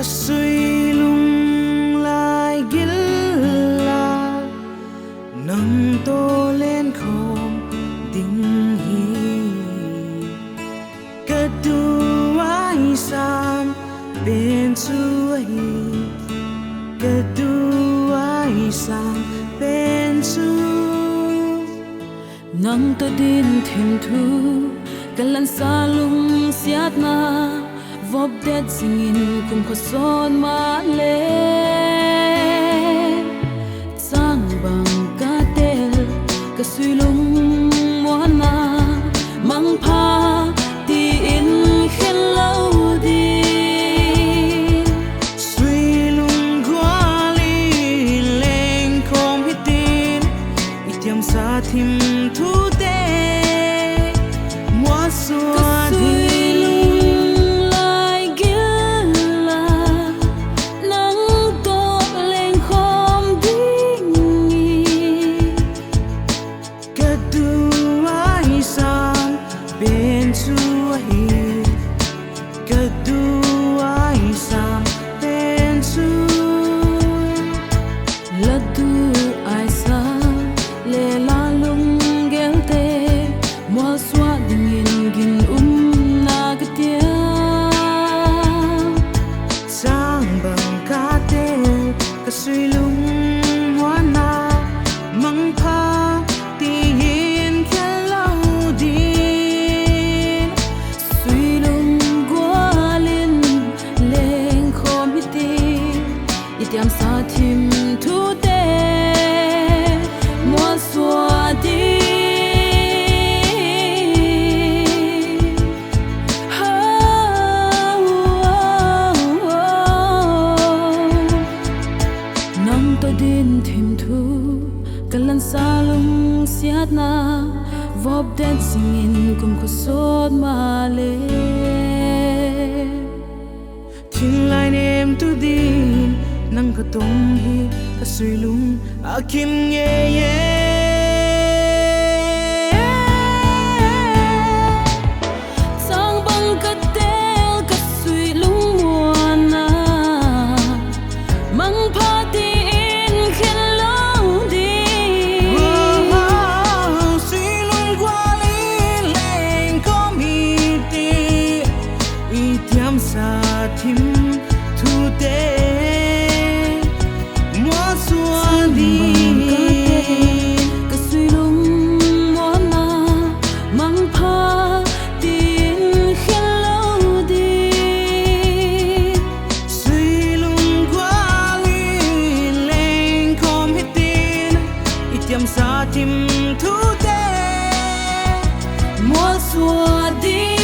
suy lung lại gila nâng tô lên khom tình hi cất đu ai sam bên chuối cất đu ai sam bên chuối nâng tô din thêm thu kalan salung siat na vop det singin kum khoson ma le Changbang ka tel ka suilung mwana mang pha ti in khen lâu đi suy lung qua li lên không hít tin itiam sa thim thu tê mua xua đi itiam sa thim thu te mua xua đi nang to din thim thu kalan salung siat na vop det singin kum khosot ma le Thiên lai em tu din nang ka tong hi ka suy lung a kim nghe ye Changbang ka tel ka suy lung mwana mang pha ti in khen lâu đi suy lung qua li lên có mi ti itiam sa thim thu te mua xua đi